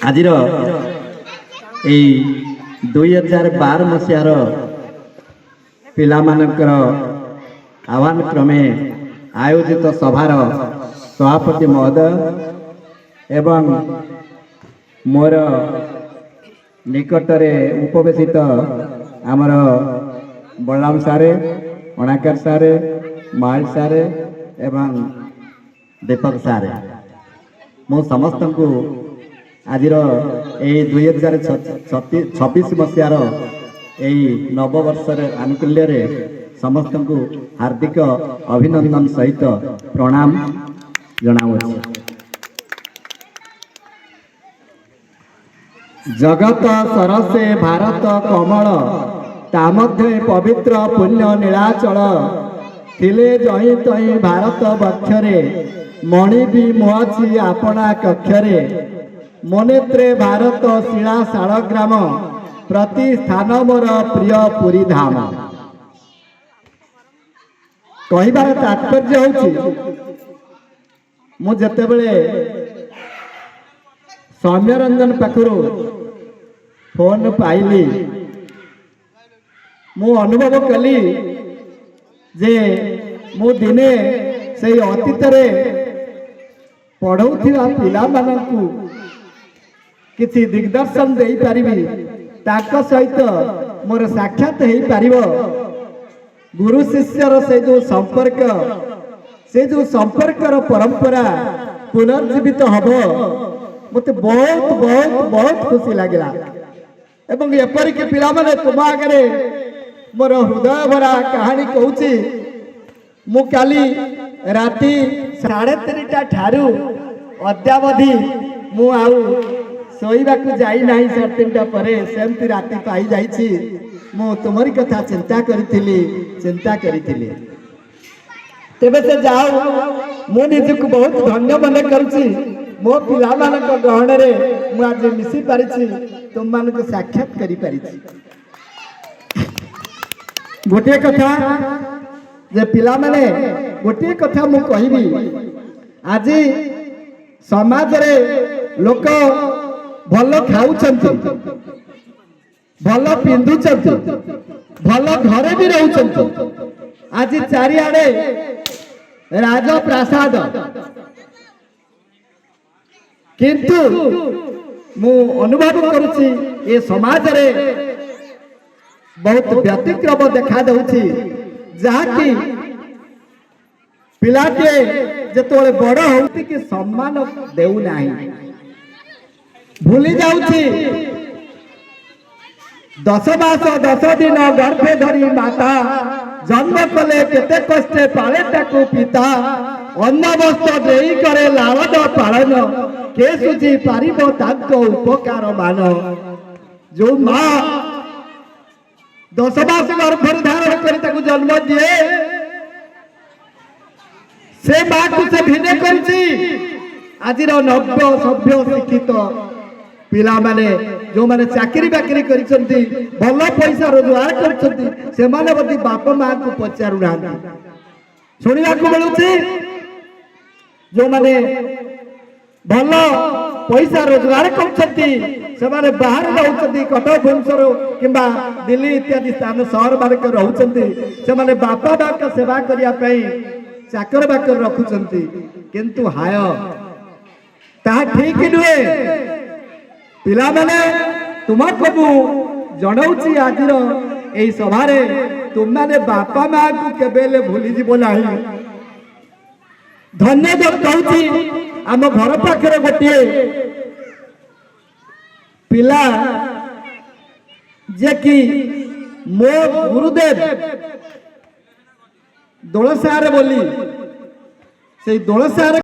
आज 2012 मसीहार पिलामानकर आह्वान क्रमे आयोजित सभार सभापति महोदय एवं मोर निकटरे उपवेशित आमर बलराम सारे अणाकर सारे माल सारे एवं दीपक सारे मु समस्त को आज 2026 मसीहार नववर्ष आनुकूल्य समस्त को हार्दिक अभिनंदन सहित प्रणाम जनावुछि। जगत सरसे भारत कमल तामध्ये पवित्र पुण्य नीलाचल थिले जही तही भारत बक्षरे मणि भी मुआछि आपना कक्षरे मनेत्रे भारत शिला शालग्राम प्रति स्थान मोर प्रिय पुरी धाम। कहबार तात्पर्य होछि मु जेतेबेले सौम्यरंजन पाखरु फोन पाइली मु अनुभव कली जे मु दिने से अतीत पढ़ौथिबा पिला मानकु किसी दिग्दर्शन दे पारिबी ताक सहित मोर साक्षात हो पारिबो। गुरु शिष्यर से जो संपर्कर परंपरा पुनर्जीवित हबो मते बहुत बहुत बहुत खुशी लगिला एवं एपरिक पिला माने तुम आगे मोर हृदय भरा कहानी कहूची। मु काली राति 3:30 ठारू अद्यावधि मु आउ शोइबाकू जाई नाही 3:30 परे सेमती राति पाई जाईची मु तुमरी कथा चिंता करिथिली तेबे से जाओ मु निजक बहुत धन्य मन करूची मो पिला मानक ग्रहण रे मु आज मिसी पारिछि तुम मानक साक्षात करि पारिछि। गोटे कथा जे पिला माने गोटे कथा मु कहिबी आज समाज रे लोक भल खाउछंती भल पिंधुछंती भल घरे भी रहउछंती आज चारिआडे राजप्रासाद किंतु मु अनुभव करुछि ए समाज रे बहुत व्यतिक्रम देखा दउछि जहाँकि पिलाटे जेतोले बड़ होउति कि सम्मान देउ नाही भूली जाउछि 10 मास 10 दिन गर्भे धरी माता जन्म कले केते कष्टे पाले ताकू पिता अन्न वस्त्र देई करे लालन पालन के सुझी पारिबो ताको उपकार मान। जो माँ 10 मास गर्भे धारण करी ताकू जन्म दिए से माँ को से भिन्न करछि। आज नव्य सभ्य शिक्षित पिला माने जो माने चाकरी बाकरी करिसंती भल पैसा रोजगार करछंती से माने बदी बाप मां को पचारु ना सुनिया को मिलुछि। जो माने भल पैसा रोजगार करछंती से माने बाहर रहउछंती कटक भुवनेश्वर किंबा दिल्ली इत्यादि स्थान शहर मानक रहउछंती से माने बापा मां का सेवा करिया पई चाकर बाकर रखुछंती किंतु हाय ता ठीक नुहे। पिला माने तुमको जनाऊँगी आज यही सभारे तुम माने बापा माँ को केबेले भूली जीव ना। धन्यवाद कहूँ आम घर पाखे गोटे पिला जे कि मो गुरुदेव दोलसार बोली से दोलसार